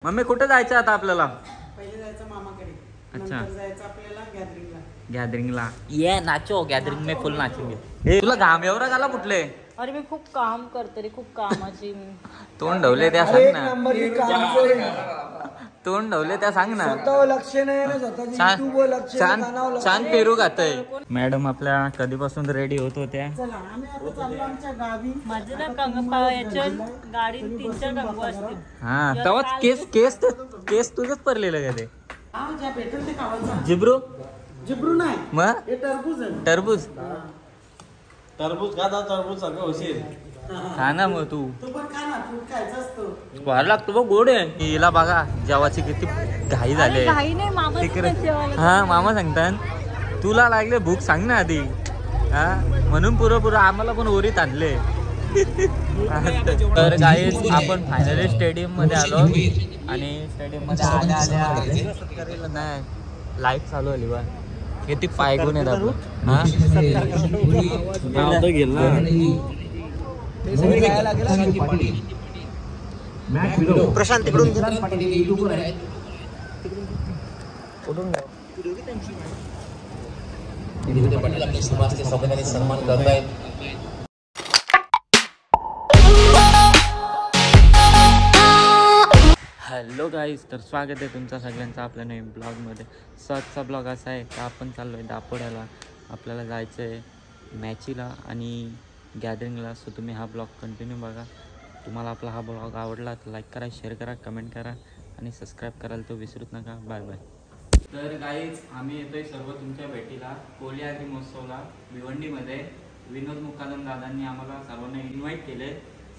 Mummy कुठे जायचं आता आपल्याला? पहिले जायचं मामाकडे. अच्छा. नंतर जायचं आपल्याला गॅदरिंगला. गॅदरिंगला ये नाचो, गॅदरिंग में फुल नाचेंगे. हे तुला घाम एवढा झाला कुठले? अरे मी खूप काम करते रे, खूप कामाची. तोंड ढवले त्या सांग ना. तोंड ढवले त्या सांग ना. लक्ष नाही ना स्वतःची. छान पेरू खातय. मॅडम आपल्या कधीपासून रेडी होत होत्या. चला आम्ही आता चाललो आमच्या गावी. माझे ना याच्या गाडी 3-4 कंगवा असतील. हा तेव्हाच केस तुझंच पडलेलं का ते? हा ज्या भेटेल ते खावायचं. जिब्रू नाही मग हे टरबूज आहे. टरबूज खाता टरबूज सारखं होशील. खा ना मग तू पण खा ना, फ्रूट खायचं असतं. वाढ लागतो बघ, गोड आहे. हिला बघा जेवाची किती घाई झाली. काही नाही मामा तिकडे हा मामा सांगतात तुला लागले भूक सांग ना आधी. हा म्हणून पुरं आम्हाला पण ओरीत आणले. तर गाईज आपण फायनली स्टेडियम मध्ये आलो आणि स्टेडियम मध्ये आल्या नाही लाईट चालू आली बा. किती पाय गुण आहेत आपण. प्रशांत तिकडून सन्मान करतायत. हॅलो गाईज, तर स्वागत आहे तुमचं सगळ्यांचं आपल्या नवीन ब्लॉगमध्ये. आजचा ब्लॉग असा आहे का आपण चाललो आहे दापोड्याला. आपल्याला जायचं आहे मॅचीला आणि गॅदरिंगला. सो तुम्ही हा ब्लॉग कंटिन्यू बघा. तुम्हाला आपला हा ब्लॉग आवडला तर लाईक करा, शेअर करा, कमेंट करा आणि सबस्क्राईब करायला तो विसरूच नका. Bye bye. तर गाईज आम्ही येतोय सर्व तुमच्या भेटीला कोल्याद्री महोत्सवला भिवंडीमध्ये. विनोद मुकादम दादांनी आम्हाला सर्वांना इन्व्हाइट केले.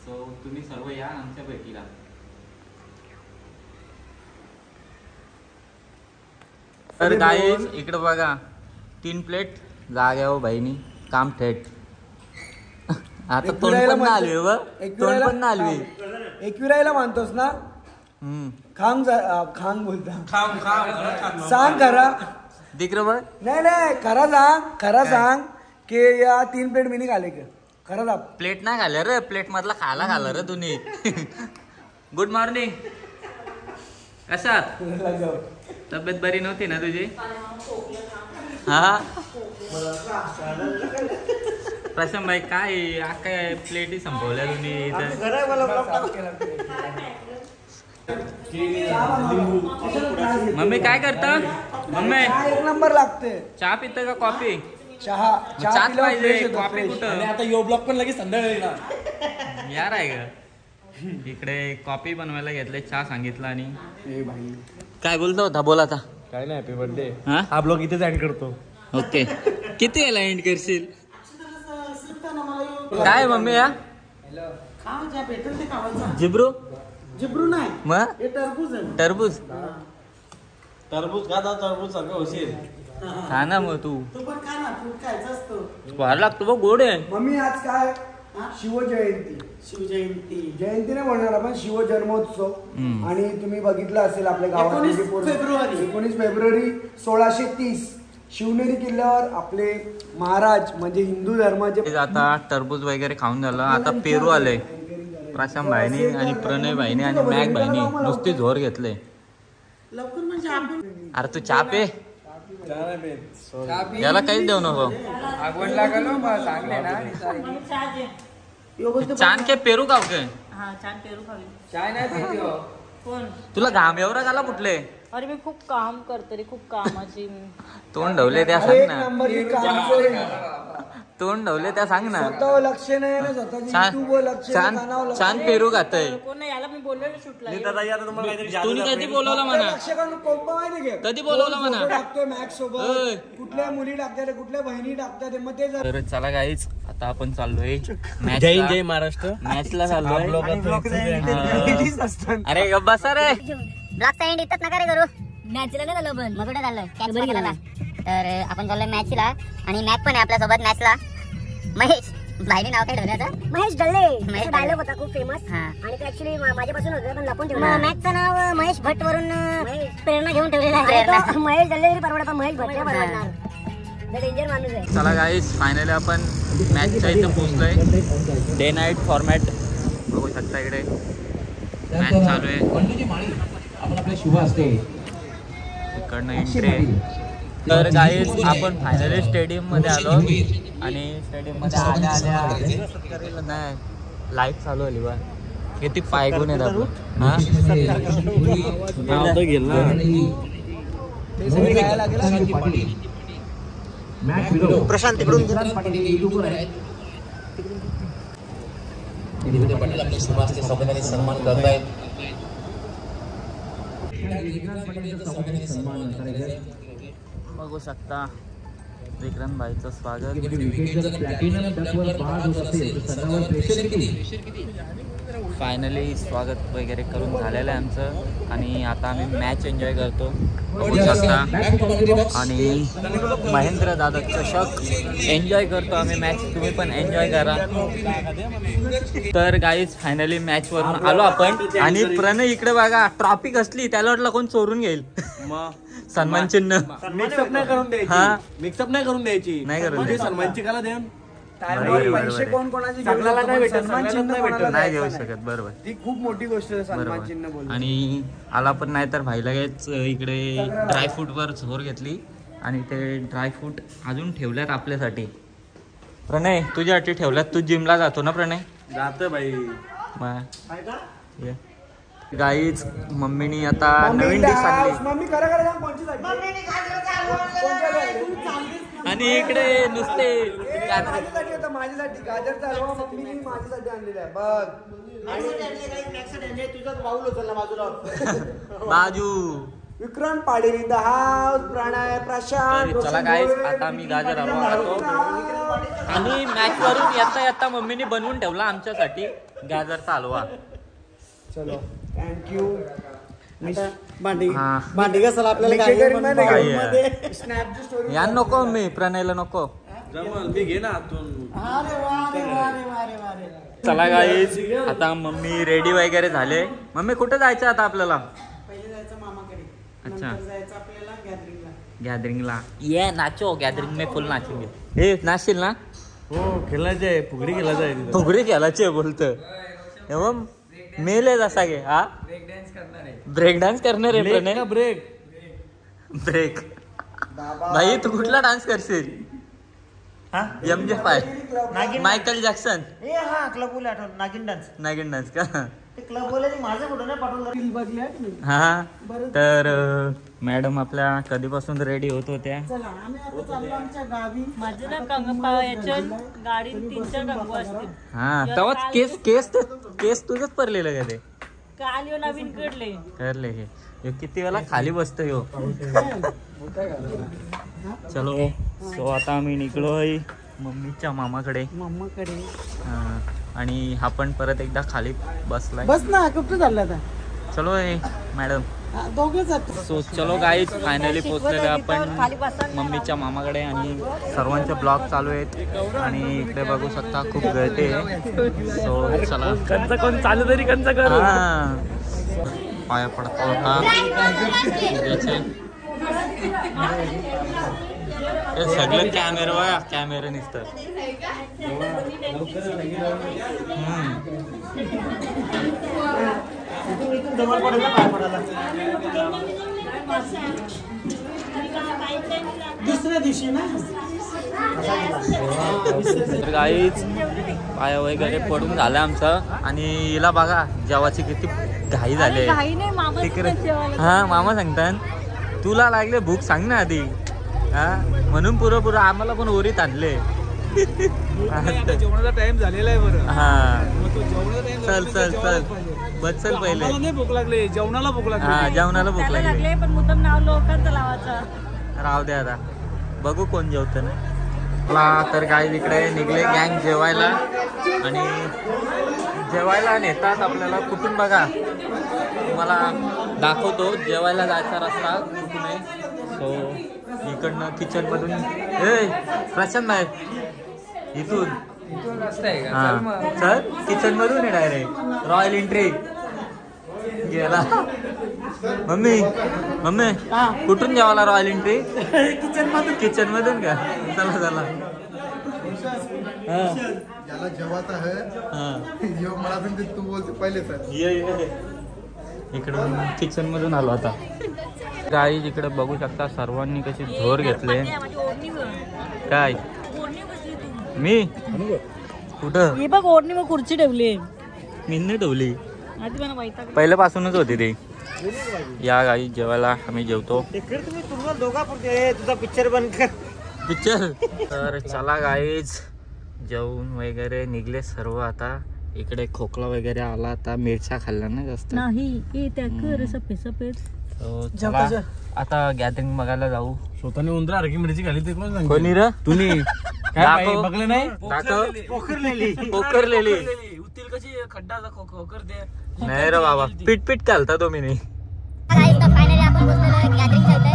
सो तुम्ही सर्व या आमच्या भेटीला. तर गाईज इकडे बघा 3 प्लेट जाग्या हो बहिणी काम थेट. आता तोंड पण ना आलवी व तोंड पण ना आलवी. एकविरायला मानतोस ना. खांग बोलता. सांग खरा दिकर बघ. नाही खरा सांग की या 3 प्लेट मिनी खाले का खरं दाब. प्लेट नाही घाल्या रे, प्लेट मधला खाला रे तुम्ही. Good morning. कशात तब्येत बरी नव्हती ना तुझी? हा प्रशांत भाई काय प्लेटी संपवल्या तुम्ही. मम्मी काय करता? मम्मी 1 नंबर लागते. चहा पितं का कॉफी? चहा पाहिजे, कॉफी कुठं? आता यो ब्लॉग पण लगेच संध्याकाळी ना यार आहे का इकडे कॉफी बनवायला घेतले, चहा सांगितलं आणि काय बोलतो होता? बोला आता. काय नाही, हॅपी बर्थडे. हा ब्लॉग इथेच एंड करतो. ओके. किती याला एंड करशील? काय मम्मी या ज्या भेटेल ते खावायचं. जिब्रू नाही मग हे टरबूज आहे. टरबूज खाता टरबूज सारखं होशील. खा ना मग तू पण खा ना, फ्रूट खायचं असतं. वाढ लागतो बघ, गोड आहे. मम्मी आज काय शिवजयंती नाही म्हणणार आपण, शिवजन्मोत्सव. आणि तुम्ही बघितलं असेल आपल्या गावात 19 फेब्रुवारी 1630 शिवनेरी किल्ल्यावर आपले महाराज म्हणजे हिंदू धर्माचे. आता टरबूज वगैरे खाऊन झालं, आता पेरू आले. प्रशांत भाईनी आणि प्रणय भाईनी आणि मॅक भाईनी नुसती झोर घेतले. लवकर म्हणजे आपण. अरे तू चहा पे, याला काहीच देऊ नको. छान के पेरू खाऊ के. छान पेरू खावी. चाय नाही कोण तुला घाम एवढा झाला कुठले? अरे मी खूप काम करते रे, खूप कामाची. तोंड ढवले त्या सांग ना. तोंड ढवले त्या सांग ना. लक्ष नाही ना स्वतःची. छान पेरू खातय. कोण नाही याला मी बोललो शूटला. तुम्ही कधी बोलवलं म्हणा? कधी बोलवलं म्हणा? टाकतोय मॅक्स सोबत, कुठल्या मुली टाकतात, कुठल्या बहिणी टाकतात, मग ते तर चला गाईच आता आपण चाललोय जय महाराष्ट्र मॅचला चाललोय. अरे बसा रे. ब्लॉगचा एंड इथंच नका रे करू. मॅचला नाही झालं पण मग कुठे झालं तर आपण चाललोय मॅचला आणि मॅच पण आहे आपल्यासोबत मॅचला. महेश भाईने नाव काय ठेवलं? महेश डल्ले. डायलॉग होता खूप फेमस आणि ते ऍक्च्युली माझ्यापासून होतं पण लपून ठेवलं. मॅचचं नाव महेश भट्ट वरून प्रेरणा घेऊन ठेवलेलं आहे. महेश डल्ले परवडा, महेश भट्ट परवडणार. डेंजर माणूस आहे. चला गाईज फायनली आपण मॅचच्या इथं पोहोचलोय. डे नाईट फॉर्मॅट बघू शकता. इकडे मॅच चालू आहे. शुभ असते. इकडनं एंट्री आहे. तर गाईज आपण फायनली स्टेडियम मध्ये आलो आणि स्टेडियम मध्ये आल्या नाही लाईट चालू आली बा किती पाय गुण आहेत आपण प्रशांत तिकडून सन्मान करतायत. बघू शकता विक्रांत भाईचं स्वागत. फायनली स्वागत वगैरे करून झालेलं आहे आमचं आणि आता आम्ही मॅच एन्जॉय करतो बघू शकता. आणि महेंद्र दादा चषक एन्जॉय करतो आम्ही मॅच. तुम्ही पण एन्जॉय करा. तर गाईज फायनली मॅच वरून आलो आपण आणि प्रणय इकडे बघा ट्रॉफी कसली त्याला वाटलं कोण चोरून घेईल. सन्मान चिन्ह मिक्सअप नाही करून द्यायची. हा मिक्सअप नाही करून द्यायची. नाही करून द्यायची. सन्मान चिकाला द्या. पैसे कोण कोणाचे घेऊ शकतो, पण सन्मान चिन्ह कोणाला नाही द्यायचं घेऊ शकत. बरोबर ती खूप मोठी गोष्ट आहे सन्मान चिन्ह बरोबर. बोलणं. आणि आला पण नाही तर भाई लगेच इकडे ड्रायफ्रूट वर झोर घेतली आणि ते ड्रायफ्रूट अजून ठेवल्यात आपल्यासाठी. प्रणय तुझ्यासाठी ठेवल्यात. तू जिमला जातो ना प्रणय? जात भाई. गाईच मम्मीनी आता नवीन डिश आणली मम्मी करा करा सांग कोणची साठी? आणि इकडे नुसते माझ्यासाठी होतं, माझ्यासाठी गाजरचा हलवा मम्मीने माझ्यासाठी आणलेला आहे बघ. बाजू विक्रांत पाडेल इन द हाऊस. प्रणय प्रशांत. चला गाईस आता मी गाजर हलवा खातो. आणि मॅच वरून येता येता मम्मीने बनवून ठेवला आमच्यासाठी गाजरचा हलवा. चलो थँक्यू. हा. भांडी कसाला आपल्याला स्नॅपची स्टोरी या नको मी प्रणयला नको. जमल मी घे ना आतून. चला गाईस आता मम्मी रेडी वगैरे झाले. मम्मी कुठे जायचं आता आपल्याला? अच्छा गॅदरिंगला ये नाचो. गॅदरिंग में फुल नाचेंगे. हे नाचशील ना? हो खेळायचं आहे. फुगडी खेळायचं आहे. फुगडी खेळायची बोलत एवं मेले जसा गे. हा ब्रेक डान्स करणार आहे प्रणय. ब्रेक भाई तू कुठला डान्स करशील? MJ5 Michael Jackson. नागिन डान्स का? हा तर मॅडम आपल्या कधीपासून रेडी होत होत्या. माझे ना याच्या गाडी 3-4 कंगवा असतील. हा तेव्हा केस तुझंच पडलेलं का ते? काल यो नवीन करले हे किती वेळा खाली बसतो ह्यो. चलो सो आता आम्ही निघलोय मम्मीच्या मामाकडे. आणि हा पण परत एकदा खाली बसलाय. बस ना कुठं चालला आता? चलो मॅडम दोघेच. सो चलो गाईज फायनली पोहोचलेलो आपण मम्मीच्या मामाकडे आणि सर्वांचे ब्लॉग चालू आहेत आणि इकडे बघू शकता खूप गळते. सो चला कोण चालू तरी कंचा कर. पाया पडता होता हे सगळं कॅमेरा निसतं. दुसऱ्या दिवशी ना गाईच पाया वगैरे पडून झालं आमचं. आणि हिला बघा जेवाची किती घाई झाली. तिकडे हा मामा सांगतात तुला लागले भूक सांग ना आधी. हा म्हणून पुरं आम्हाला पण ओरीत आणले. जेवणाचा टाइम झालेला आहे बरं. हा चल चल चल बस चल पहिले. नाही भूक लागली जेवणाला भूक लागली. हा जेवणाला भूक लागली पण मुद्दाम नाव लोकांचं लावायचं. राहू द्या आता बघू कोण जेवतं ना. तर काय इकडे निघले गँग जेवायला आणि जेवायला नेतात आपल्याला कुठून बघा तुम्हाला दाखवतो. जेवायला जायचा रस्ता कुठून आहे. सो इकडनं किचन मधून प्रशांत भाई इथून हा चल किचन मधून आहे डायरेक्ट रॉयल एंट्री गेला. मम्मी कुठून जेवायला रॉयल एंट्री? किचन मधून का? चला चला. ज्याला जेवायचं आहे मला तू बोलते पहिले सर ये इकडून किचन मधून आलो आता. गाईज इकडे बघू शकता सर्वांनी कशी झोर घेतले. काय मी कुठं हे बघ ओढणी मग खुर्ची ठेवली. मी नाही ठेवली, आधी मला माहिती पहिल्यापासूनच होती ती. या गाई जेवायला आम्ही जेवतो. तुझा पिक्चर बंद कर. पिक्चर तर चला गाईज जेवून वगैरे निघले सर्व. आता इकडे खोकला वगैरे आला, आता मिरच्या खाल्ल्या ना जास्त नाही त्या कर सफेद सफेद. चला आता गॅदरिंग बघायला जाऊ. स्वतःने उंदरा हरकी मिरची खाली ते कोण कोणी र तुम्ही काय बघलं नाही. पोखरलेली उतील कशी खड्डा खोकर दे. नाही रे बाबा, पीठ पीठ घालता तुम्ही नाही. फायनली आपण बसलेलो गॅदरिंगच्या इथे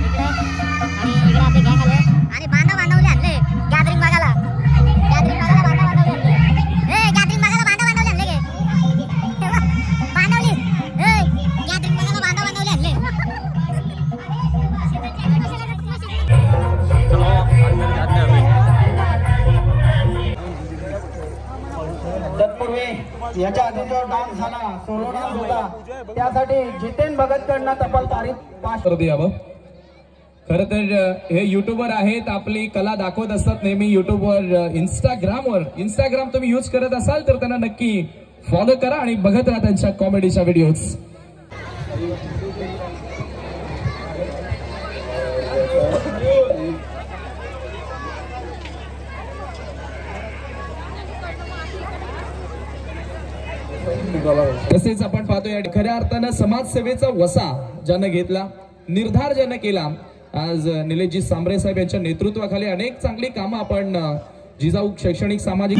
इकडे, आणि इकडे आपली गँग आले आणि बांधा बांधवले आणले गॅदरिंग बघायला. गॅदरिंग बघायला बांधा बांधवले आणले. गॅदरिंग बघायला बांधा बांधवले आणले बांधवली. गॅदरिंग बघायला बांधा बांधवले आणले. तत्पूर्वी याच्या आधी जो डान्स झाला, सोलो डान्स होता, त्यासाठी जितेन भगत कडनं तब्बल तारीख 5 द्यावं. खरं तर हे युट्यूबर आहेत, आपली कला दाखवत असतात नेहमी युट्यूबवर. इंस्टाग्राम तुम्ही यूज करत असाल तर त्यांना नक्की फॉलो करा आणि बघत राहा त्यांच्या कॉमेडीच्या व्हिडिओज. तसेच आपण पाहतोय खऱ्या अर्थानं समाजसेवेचा वसा ज्यानं घेतला, निर्धार ज्यानं केला, आज निलेशजी सांबरे साहेब यांच्या नेतृत्वाखाली अनेक चांगली कामं आपण जिजाऊ शैक्षणिक सामाजिक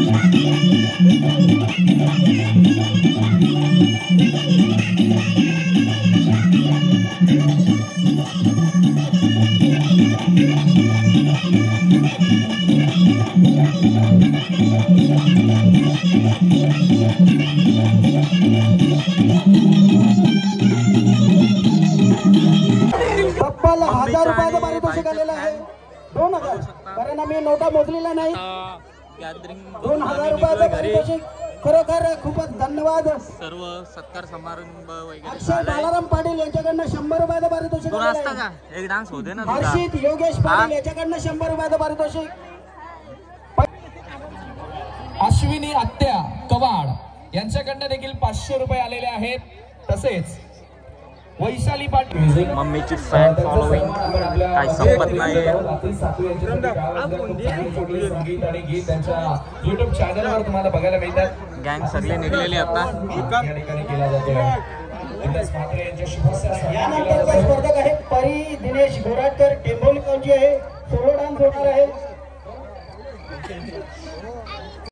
तब्बल 1000 रुपयाचं पारितोषिक आलेलं आहे. 2000, कारण आम्ही नोटा मोजलेल्या नाही. 2000 रुपयाचं पारितोषिक. खरोखर खूपच धन्यवाद. सर्व सत्कार समारंभ वगैरे अक्षय बालाराम पाटील यांच्याकडनं 100 रुपयाचं पारितोषिक दोन आलेलं असता आहे. का एक डान्स होते ना तुझा. हर्षित योगेश पाटील याच्याकडनं 100 रुपयाचं पारितोषिक. अश्विनी आत्या कवाड यांच्याकडनं देखील 500 रुपये आलेले आहेत. तसेच वैशाली पाटील मम्मीची फॅन फॉलोइंग काय संपत नाही. युट्यूब चॅनलवर तुम्हाला बघायला मिळतात. गँग सगळे निघलेले आता. यानंतर स्पर्धक आहेत परी दिनेश गोराटकर टेंभोलीकरची आहे. सोलो डान्स होणार आहे.